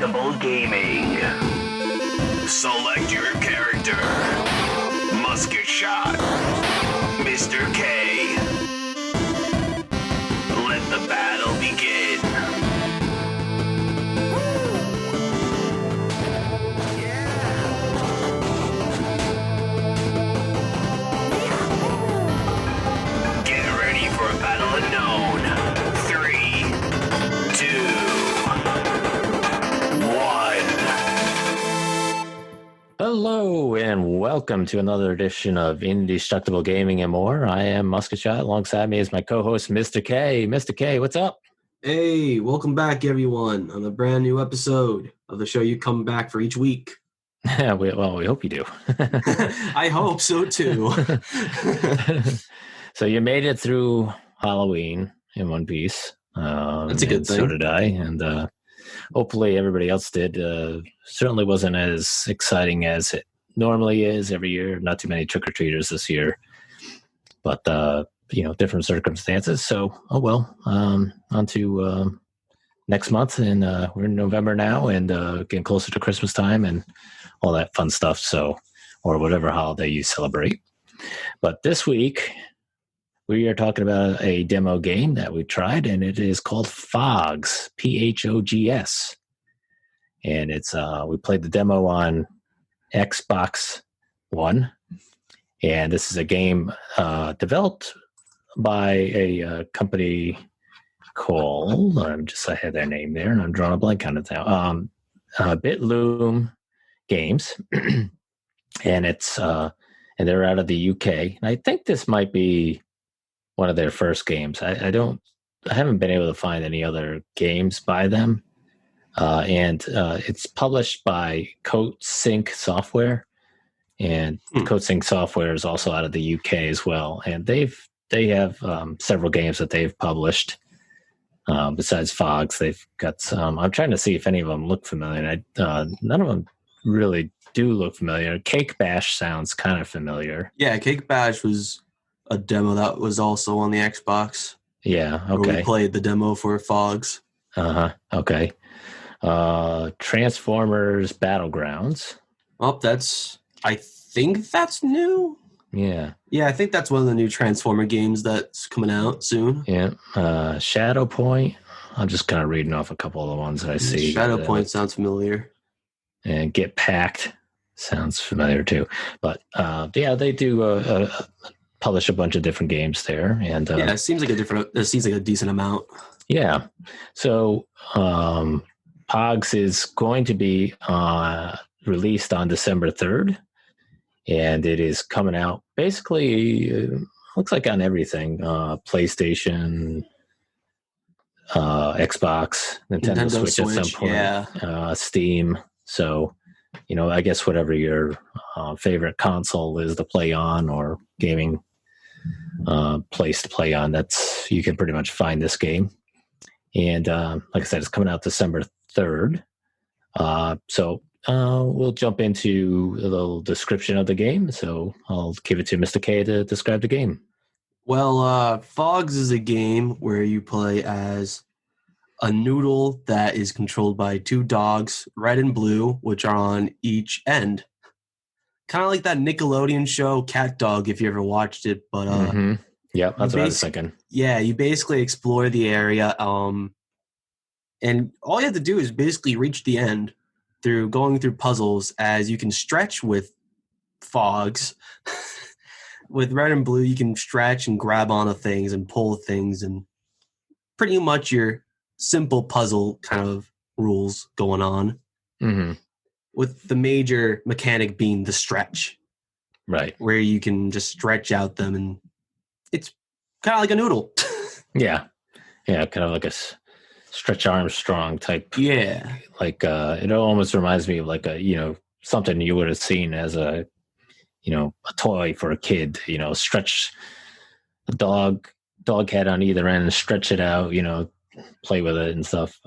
Indestructible Gaming. Select your character. Musket Shot. Mr. K. Let the battle begin. Get ready for a battle unknown. 3, 2, 1. Hello and welcome to another edition of Indestructible Gaming and More. I am Musket Shot. Alongside me is my co-host, Mr. K. Mr. K, what's up? Hey, welcome back, everyone, on a brand new episode of the show you come back for each week. we hope you do. I hope so, too. So you made it through Halloween in one piece. That's a good thing. So did I, and hopefully everybody else did. Certainly wasn't as exciting as it normally is every year. Not too many trick-or-treaters this year. But, different circumstances. So, oh well. On to next month, and we're in November now, and getting closer to Christmas time and all that fun stuff. So, or whatever holiday you celebrate. But this week, we are talking about a demo game that we tried, and it is called Phogs, Phogs. And it's we played the demo on Xbox One, and this is a game developed by a company called, I had their name there, and I'm drawing a blank on it now. Bitloom Games, and it's and they're out of the UK. And I think this might be one of their first games. I haven't been able to find any other games by them. And it's published by CodeSync Software, and CodeSync Software is also out of the UK as well. And they have several games that they've published. Besides Phogs, they've got some. I'm trying to see if any of them look familiar. None of them really do look familiar. Cake Bash sounds kind of familiar. Yeah, Cake Bash was a demo that was also on the Xbox. Yeah, okay. Where we played the demo for Phogs. Okay. Transformers Battlegrounds. Oh, I think that's new. Yeah. Yeah, I think that's one of the new Transformer games that's coming out soon. Yeah. Shadow Point. I'm just kind of reading off a couple of the ones that I see. Shadow Point sounds familiar. And Get Packed sounds familiar too. But they do publish a bunch of different games there. And it seems like a decent amount. Yeah. So Pogs is going to be released on December 3rd. And it is coming out basically, looks like on everything. PlayStation, Xbox, Nintendo Switch at some point. Yeah. Steam. So, I guess whatever your favorite console is to play on, or gaming place to play on, you can pretty much find this game. And like I said, it's coming out December 3rd. So we'll jump into a little description of the game. So I'll give it to Mr. K to describe the game. Well, Phogs is a game where you play as a noodle that is controlled by two dogs, red and blue, which are on each end. Kind of like that Nickelodeon show, Cat Dog, if you ever watched it. But yeah, that's what I was thinking. Yeah, you basically explore the area, and all you have to do is basically reach the end through going through puzzles, as you can stretch with Phogs. With red and blue, you can stretch and grab onto things and pull things, and pretty much your simple puzzle kind of rules going on. Mm-hmm. With the major mechanic being the stretch. Right. Where you can just stretch out them, and it's kind of like a noodle. Yeah. Yeah, kind of like a Stretch Armstrong type. Yeah. Like, it almost reminds me of like something you would have seen as a toy for a kid, stretch a dog head on either end, stretch it out, play with it and stuff.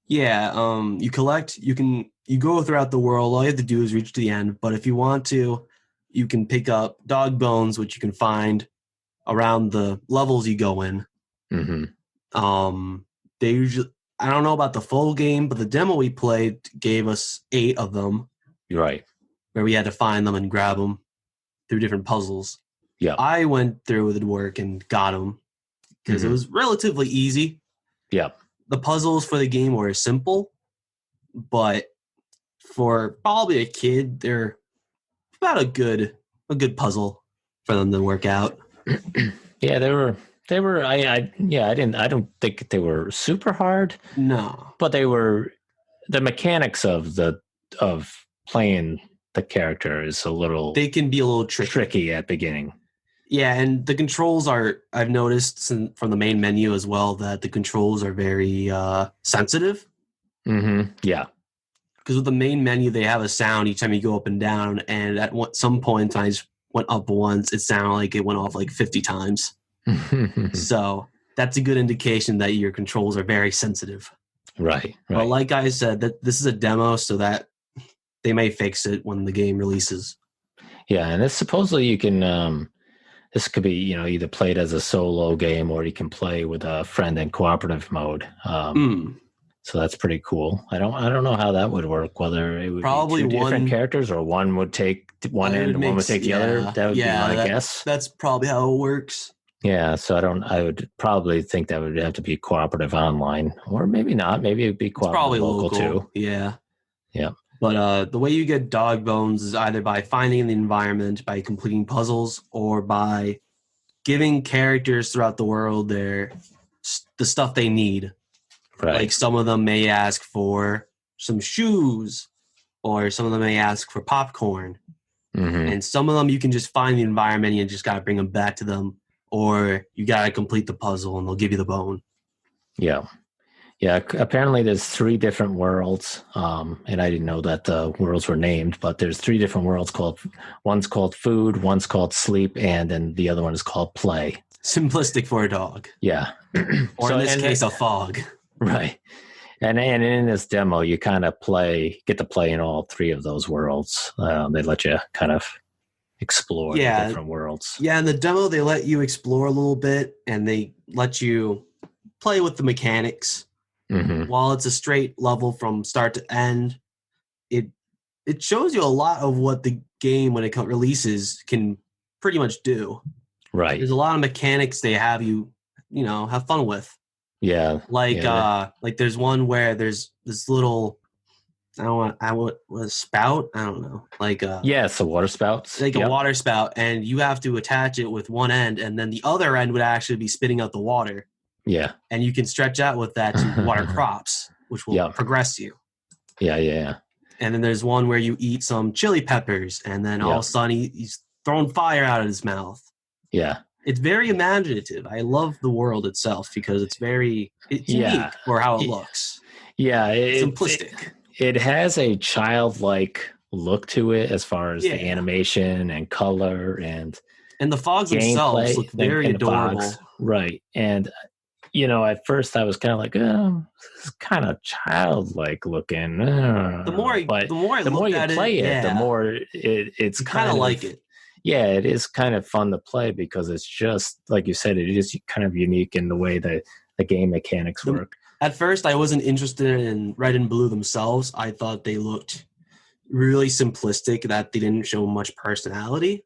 You collect, you go throughout the world. All you have to do is reach to the end. But if you want to, you can pick up dog bones, which you can find around the levels you go in. Mm-hmm. They usually, I don't know about the full game, but the demo we played gave us 8 of them. Right. Where we had to find them and grab them through different puzzles. Yeah. I went through the work and got them because it was relatively easy. Yeah. The puzzles for the game were simple, but for probably a kid, they're about a good puzzle for them to work out. Yeah, they were. I don't think they were super hard. No, but they were. The mechanics of playing the character is a little. They can be a little tricky at beginning. Yeah, and the controls are. I've noticed from the main menu as well that the controls are very sensitive. Mm-hmm. Yeah. Because with the main menu, they have a sound each time you go up and down, and at some point, when I just went up once, it sounded like it went off like 50 times. So that's a good indication that your controls are very sensitive. Right. But like I said, that this is a demo, so that they may fix it when the game releases. Yeah, and it's supposedly you can. This could be either played as a solo game or you can play with a friend in cooperative mode. So that's pretty cool. I don't know how that would work. Whether it would probably be two different characters or one would take one end and one would take the other. That would be my guess. That's probably how it works. Yeah, so I would probably think that would have to be cooperative online, or maybe not. Maybe it'd be cooperative probably local too. Yeah. Yeah. But the way you get dog bones is either by finding the environment, by completing puzzles, or by giving characters throughout the world the stuff they need. Right. Like some of them may ask for some shoes, or some of them may ask for popcorn. Mm-hmm. And some of them you can just find the environment and you just got to bring them back to them, or you got to complete the puzzle and they'll give you the bone. Yeah. Yeah, apparently there's 3 different worlds, and I didn't know that the worlds were named, but there's 3 different worlds one's called food, one's called sleep, and then the other one is called play. Simplistic for a dog. Yeah. Or in this case, a Phog. Right. And in this demo, you kind of get to play in all 3 of those worlds. They let you kind of explore the different worlds. Yeah, in the demo, they let you explore a little bit, and they let you play with the mechanics. Mm-hmm. While it's a straight level from start to end, it shows you a lot of what the game, when it releases, can pretty much do. Right. There's a lot of mechanics they have you have fun with. Yeah. Like there's one where there's this little a spout. I don't know. it's a water spout. Like a water spout, and you have to attach it with one end, and then the other end would actually be spitting out the water. Yeah. And you can stretch out with that to water crops, which will progress you. Yeah. And then there's one where you eat some chili peppers, and then all of a sudden he's throwing fire out of his mouth. Yeah. It's very imaginative. I love the world itself because it's unique for how it looks. Yeah. Simplistic. It has a childlike look to it as far as the animation and color and the Phogs themselves look very adorable. Right. And at first I was kind of like, oh, this is kind of childlike looking. The more you play it, the more it's kind of like it. Yeah, it is kind of fun to play because it's just, like you said, it is kind of unique in the way that the game mechanics work. At first, I wasn't interested in Red and Blue themselves. I thought they looked really simplistic, that they didn't show much personality.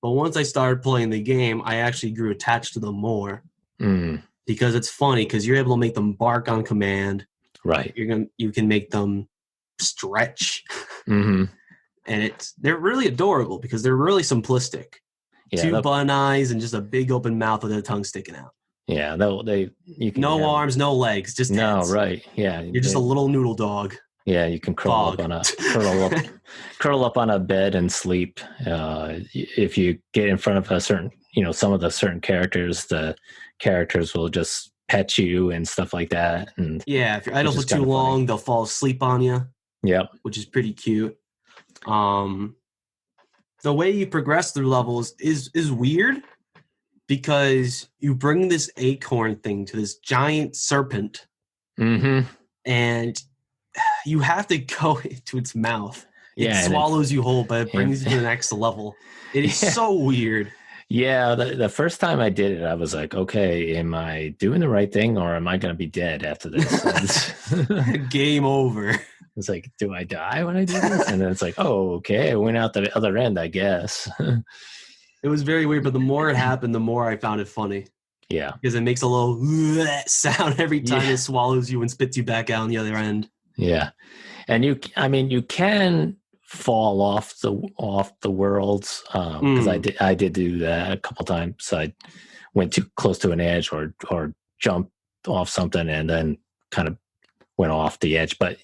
But once I started playing the game, I actually grew attached to them more. Because it's funny, because you're able to make them bark on command. Right. You can make them stretch. Mm-hmm. And they're really adorable because they're really simplistic. Yeah, 2 button eyes and just a big open mouth with their tongue sticking out. Yeah, you can no arms, no legs, just heads. Right. Yeah, you're just a little noodle dog. Yeah, you can curl up on a bed and sleep. If you get in front of a certain, some of the certain characters, the characters will just pet you and stuff like that. And if you're idle for too long, they'll fall asleep on you. Yep, which is pretty cute. The way you progress through levels is weird because you bring this acorn thing to this giant serpent, and you have to go into its mouth. It swallows you whole, but it brings you to the next level. It is so weird. Yeah, the first time I did it, I was like, okay, am I doing the right thing or am I going to be dead after this? Game over. It's like, do I die when I do this? And then it's like, oh, okay, I went out the other end, I guess. It was very weird, but the more it happened, the more I found it funny. Yeah. Because it makes a little sound every time Yeah. it swallows you and spits you back out on the other end. Yeah. And you can fall off the worlds because I did do that a couple times. I went too close to an edge or jumped off something and then kind of went off the edge. But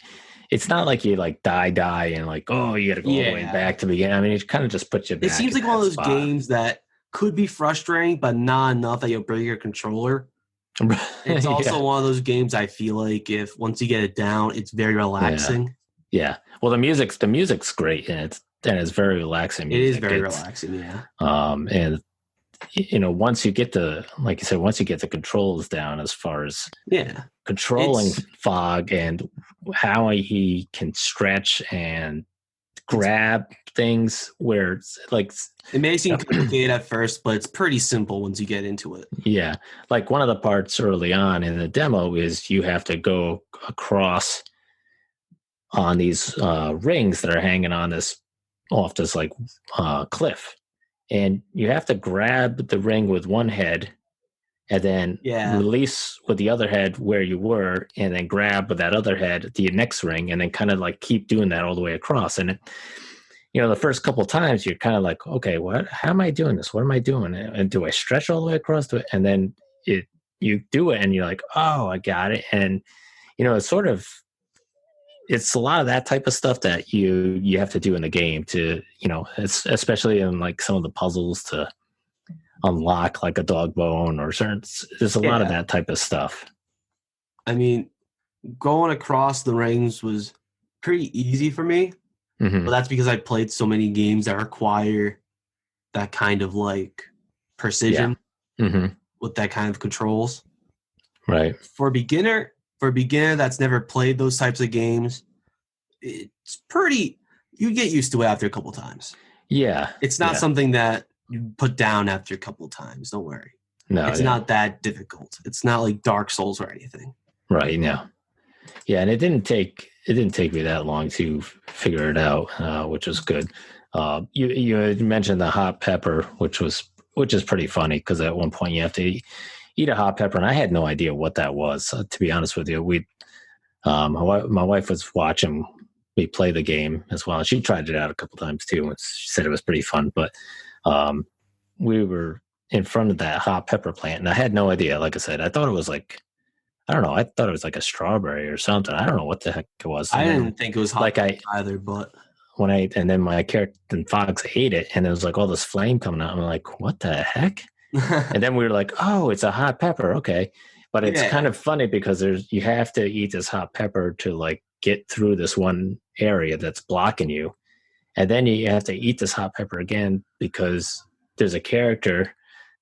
it's not like you like die and like, oh, you got to go all the way back to begin. I mean, it kind of just puts you back. It seems like one of those games that could be frustrating, but not enough that you'll break your controller. It's also one of those games I feel like if once you get it down, it's very relaxing. Yeah. Well, the music's great and it's very relaxing music. It is very relaxing, yeah. And you know, once you get like you said, once you get the controls down as far as controlling Phog and how he can stretch and grab things where it's like it may seem complicated at first, but it's pretty simple once you get into it. Yeah. Like one of the parts early on in the demo is you have to go across on these rings that are hanging on off this like cliff. And you have to grab the ring with one head and then release with the other head where you were and then grab with that other head the next ring and then kind of like keep doing that all the way across. And the first couple of times you're kind of like, okay, how am I doing this? What am I doing? And do I stretch all the way across to it? And then you do it and you're like, oh, I got it. And, it's a lot of that type of stuff that you have to do in the game to, it's especially in like some of the puzzles to unlock like a dog bone or certain, there's a lot of that type of stuff. I mean, going across the rings was pretty easy for me, but that's because I played so many games that require that kind of like precision with that kind of controls. Right. For a beginner that's never played those types of games, it's pretty, you get used to it after a couple times. Yeah. It's not something that you put down after a couple times. Don't worry. No, it's not that difficult. It's not like Dark Souls or anything. Right. No. Yeah. And it didn't take me that long to figure it out, which was good. You had mentioned the hot pepper, which is pretty funny because at one point you have to eat a hot pepper, and I had no idea what that was. To be honest with you, my wife was watching me play the game as well. She tried it out a couple times too, and she said it was pretty fun. But we were in front of that hot pepper plant, and I had no idea. Like I said, I thought it was like, I don't know. I thought it was like a strawberry or something. I don't know what the heck it was. I didn't think it was hot either, but and then my character and Phogs ate it, and there was like all this flame coming out. I'm like, what the heck? And then we were like, oh, it's a hot pepper. Okay. But it's kind of funny because you have to eat this hot pepper to like get through this one area that's blocking you. And then you have to eat this hot pepper again because there's a character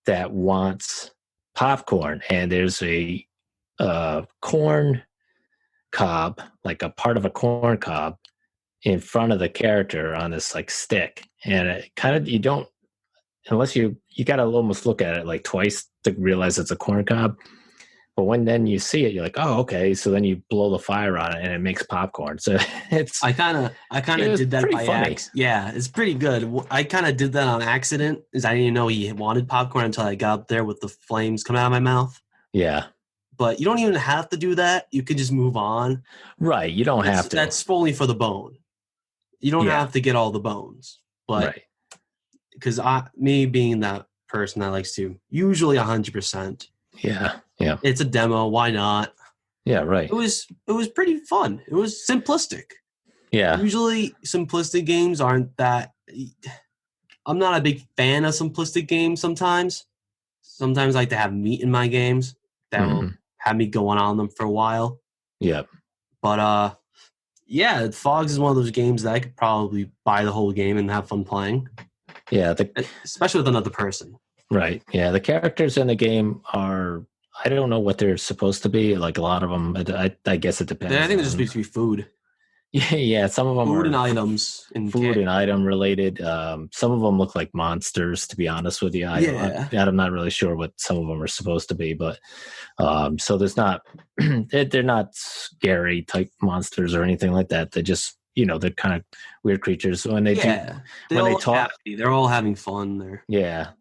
that wants popcorn and there's a corn cob, like a part of a corn cob in front of the character on this like stick. And it kind of, you don't, unless you got to almost look at it like twice to realize it's a corn cob. But then you see it, you're like, oh, okay. So then you blow the fire on it and it makes popcorn. So it's, I kind of did that by accident. Yeah, it's pretty good. I kind of did that on accident because I didn't know he wanted popcorn until I got up there with the flames coming out of my mouth. Yeah. But you don't even have to do that. You could just move on. Right. You don't have to. That's only for the bone. You don't have to get all the bones. But because me being that person that likes to usually 100%. Yeah. Yeah. It's a demo. Why not? Yeah. Right. It was pretty fun. It was simplistic. Yeah. Usually simplistic games aren't that. I'm not a big fan of simplistic games sometimes. Sometimes I like to have meat in my games that will have me going on them for a while. Yeah. But Phogs is one of those games that I could probably buy the whole game and have fun playing. Yeah. Especially with another person. Right. Yeah. The characters in the game are, I don't know what they're supposed to be. Like a lot of them, I guess it depends. I think they're supposed to be food. Yeah, some of them Food are and items. food and item related. Some of them look like monsters, to be honest with you. I'm not really sure what some of them are supposed to be, but so there's not they're not scary type monsters or anything like that. They just they're kind of weird creatures when they when they talk. Happy. They're all having fun. They're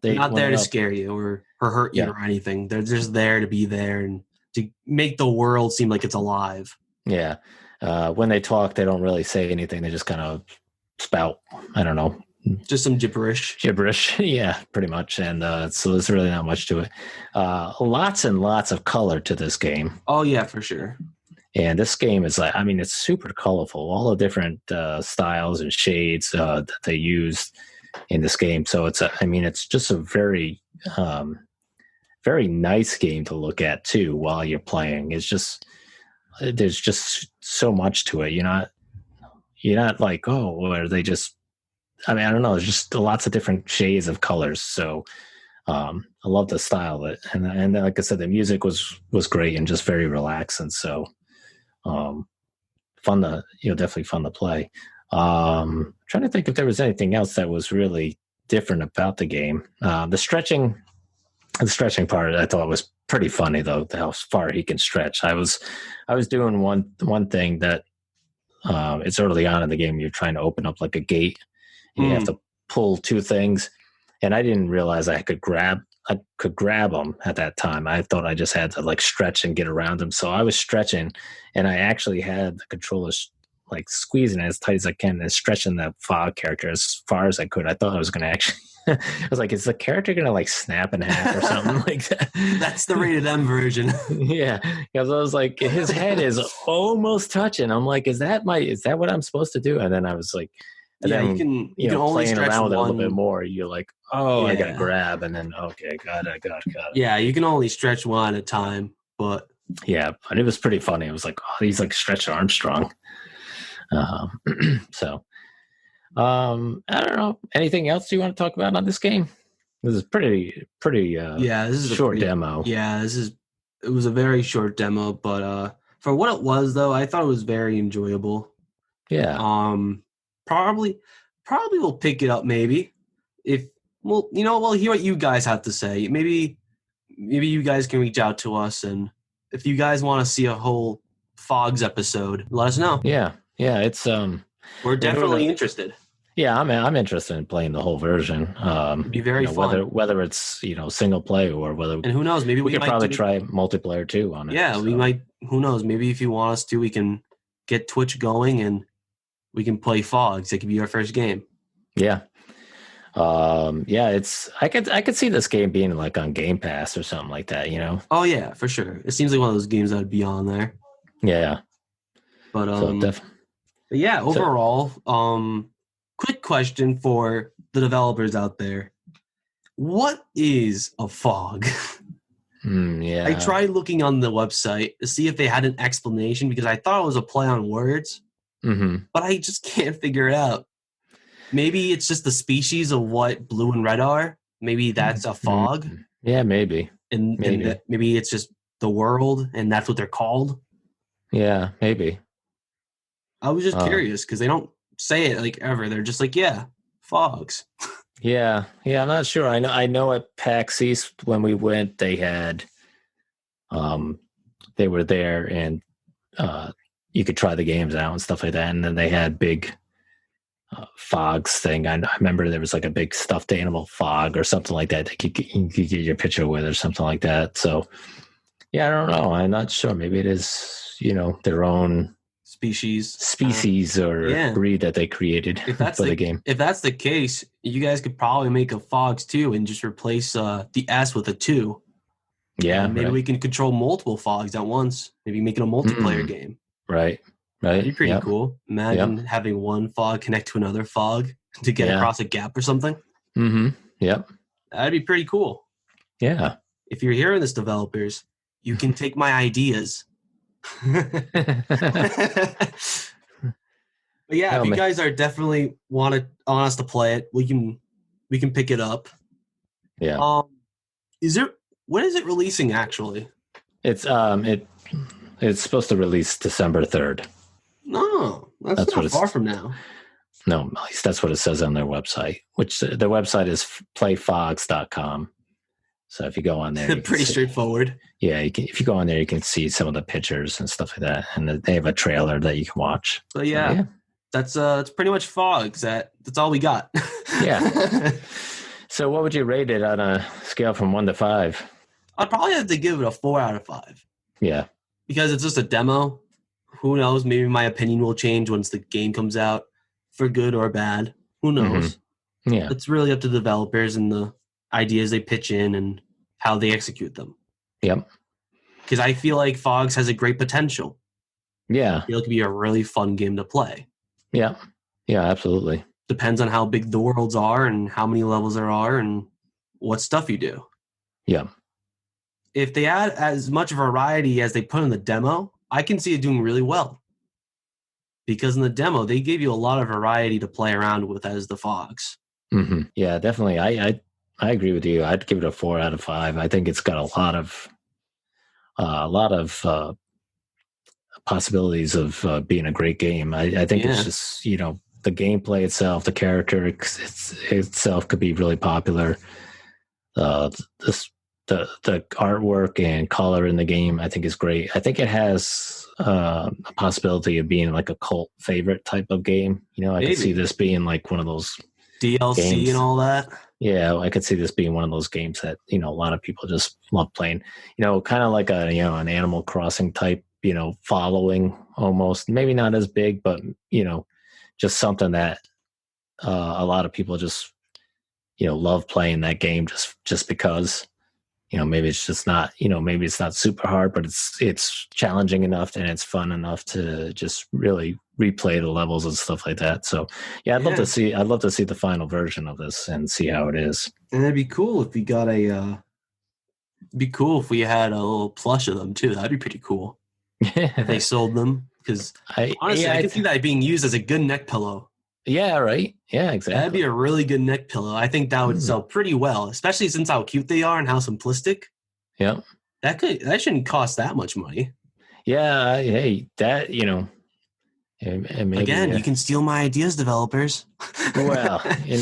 not there to scare you or hurt you or anything. They're just there to be there and to make the world seem like it's alive. Yeah. When they talk, they don't really say anything. They just kind of spout. I don't know. Just some gibberish. Yeah, pretty much. And so there's really not much to it. Lots and lots of color to this game. Oh, yeah, for sure. And this game is it's super colorful. All the different styles and shades that they used in this game. So it's just a very, very nice game to look at too while you're playing. There's just so much to it. You're not like, oh, are they just, I don't know. There's just lots of different shades of colors. So I love the style of it. And like I said, the music was great and just very relaxing. So fun to, definitely fun to play. Trying to think if there was anything else that was really different about the game. The stretching part I thought was pretty funny though, how far he can stretch. I was doing one thing that it's early on in the game. You're trying to open up like a gate and you have to pull two things, and I didn't realize I could grab them at that time. I thought I just had to like stretch and get around them. So I was stretching, and I actually had the controller like squeezing it as tight as I can and stretching the Phog character as far as I could. I thought I was going to actually I was like, is the character going to like snap in half or something like that? That's the rated M version. Yeah. Because I was like, his head is almost touching. I'm like, is that what I'm supposed to do? And then I was like, you can only playing stretch around with it a one. little bit more, you're like, oh, I got to grab. And then, okay, got it. Yeah. You can only stretch one at a time, but yeah, but it was pretty funny. It was like, oh, he's like Stretch Armstrong. So, I don't know. Anything else you want to talk about on this game? This is pretty. This is short demo. Yeah, it was a very short demo, but for what it was, though, I thought it was very enjoyable. Yeah. Probably we'll pick it up. Maybe we'll hear what you guys have to say. Maybe you guys can reach out to us, and if you guys want to see a whole Phogs episode, let us know. Yeah. It's we're definitely interested. Yeah, I'm interested in playing the whole version. It'd be very fun. Whether it's single play or whether, and who knows, maybe we could probably try multiplayer too on it. Yeah, so. We might. Who knows? Maybe if you want us to, we can get Twitch going and we can play Phogs. It could be our first game. Yeah. I could see this game being like on Game Pass or something like that. Oh yeah, for sure. It seems like one of those games that would be on there. Yeah. But but yeah, overall, quick question for the developers out there. What is a Phog? Yeah. I tried looking on the website to see if they had an explanation because I thought it was a play on words, but I just can't figure it out. Maybe it's just the species of what blue and red are. Maybe that's a Phog. Yeah, maybe. And maybe it's just the world and that's what they're called. Yeah, maybe. I was just curious because they don't say it like ever. They're just like, yeah, Phogs. Yeah, I'm not sure. I know at PAX East when we went, they had, they were there and you could try the games out and stuff like that. And then they had big Phogs thing. I remember there was like a big stuffed animal Phog or something like that you could get your picture with or something like that. So, yeah, I don't know. I'm not sure. Maybe it is, their own species or breed that they created for the game. If that's the case, you guys could probably make a Phogs 2 and just replace the S with a 2. Yeah, maybe we can control multiple Phogs at once. Maybe make it a multiplayer game. Right. That'd be pretty cool. Imagine having one Phog connect to another Phog to get across a gap or something. Yep. That'd be pretty cool. Yeah. If you're hearing this, developers, you can take my ideas. But yeah, if you guys are definitely want us to play it, we can pick it up. Yeah. When is it releasing actually? It's supposed to release December 3rd. No, that's That's what not it's- far from now. No, at least that's what it says on their website, which their website is playphogs.com. So if you go on there, you can Pretty see- straightforward. Yeah, if you go on there, you can see some of the pictures and stuff like that, and they have a trailer that you can watch. But yeah, that's pretty much Phogs. That's all we got. Yeah. So what would you rate it on a scale from 1 to 5? I'd probably have to give it a 4 out of 5 Yeah, because it's just a demo. Who knows? Maybe my opinion will change once the game comes out, for good or bad. Who knows? yeah, It's really up to the developers and the ideas they pitch in and how they execute them. yep, Because I feel like Phogs has a great potential. yeah, I feel it could be a really fun game to play. yeah, yeah, absolutely. Depends on how big the worlds are and how many levels there are and what stuff you do. Yeah, If they add as much variety as they put in the demo, I can see it doing really well. Because in the demo, they gave you a lot of variety to play around with as the Phogs. yeah, definitely. I agree with you. I'd give it a 4 out of 5. I think it's got a lot of possibilities of being a great game. I think it's just, the gameplay itself, the character itself could be really popular. The artwork and color in the game, I think, is great. I think it has a possibility of being like a cult favorite type of game. I could see this being like one of those DLC games. and all that. Yeah, I could see this being one of those games that a lot of people just love playing. Kind of like an Animal Crossing type, following almost. Maybe not as big, but just something that a lot of people just love playing that game just because. Maybe it's just not. Maybe it's not super hard, but it's challenging enough and it's fun enough to just really replay the levels and stuff like that. So yeah, I'd love to see the final version of this and see how it is. And it'd be cool if we got it'd be cool if we had a little plush of them too. That'd be pretty cool. If they sold them, because honestly, I can see that being used as a good neck pillow. Yeah, right. Yeah, exactly. That'd be a really good neck pillow. I think that would sell pretty well, especially since how cute they are and how simplistic. Yeah. That shouldn't cost that much money. Yeah, hey, that, maybe, again, you can steal my ideas, developers. Well, you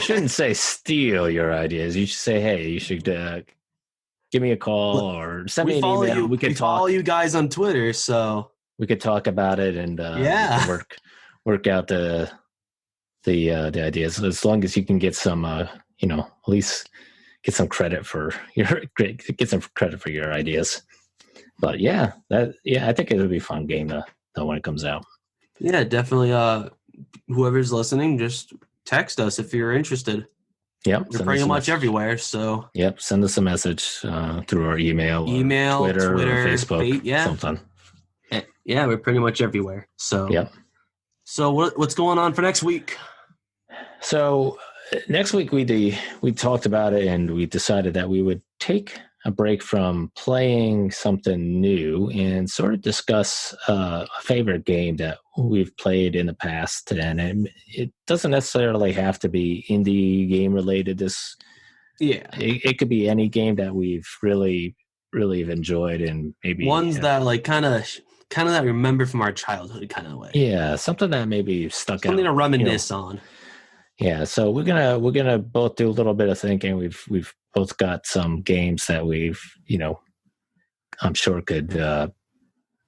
shouldn't say steal your ideas. You should say, hey, you should give me a call or send me an email. We could follow you guys on Twitter, so we could talk about it and work out the ideas, as long as you can get some at least get some credit for your ideas. But I think it'll be a fun game though when it comes out. Yeah, definitely. Whoever's listening, just text us if you're interested. Yep, we're pretty much everywhere. So yep, send us a message through our email, Twitter, or Facebook, something. Yeah, we're pretty much everywhere. So yep. So what's going on for next week? So next week we talked about it and we decided that we would take a break from playing something new and sort of discuss a favorite game that we've played in the past. And it doesn't necessarily have to be indie game related. It could be any game that we've really, really enjoyed, and maybe ones that like kind of that we remember from our childhood kind of way. Yeah, something that maybe stuck out. Something to reminisce on. Yeah, so we're gonna both do a little bit of thinking. We've both got some games that we've I'm sure could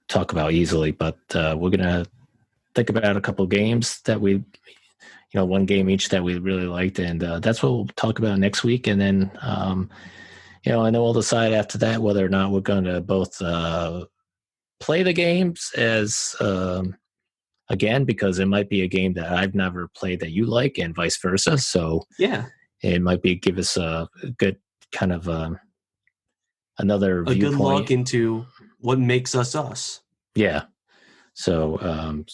talk about easily, but we're gonna think about a couple games that we one game each that we really liked, and that's what we'll talk about next week. And then and then we'll decide after that whether or not we're going to both play the games as again, because it might be a game that I've never played that you like, and vice versa. So yeah, it might give us a good kind of another a good look into what makes us us. Yeah. So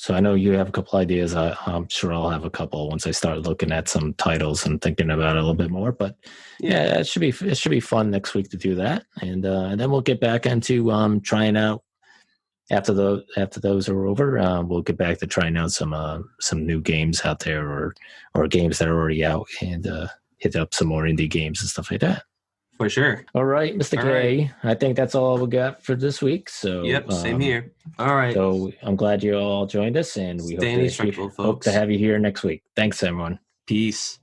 I know you have a couple ideas. I'm sure I'll have a couple once I start looking at some titles and thinking about it a little bit more. But yeah, it should be fun next week to do that, and then we'll get back into trying out. After those are over, we'll get back to trying out some new games out there, or games that are already out, and hit up some more indie games and stuff like that. For sure. All right, Mr. All K. I think that's all we got for this week. So Yep, same here. All right. So I'm glad you all joined us, and we Stay indestructible, hope folks. to have you here next week. Thanks, everyone. Peace.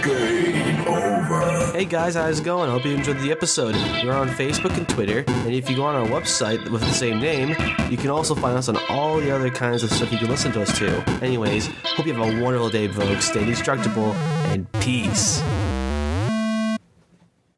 Game over. Hey guys, how's it going? I hope you enjoyed the episode. We're on Facebook and Twitter, and if you go on our website with the same name, you can also find us on all the other kinds of stuff you can listen to us to. Anyways, hope you have a wonderful day, folks. Stay indestructible, and peace.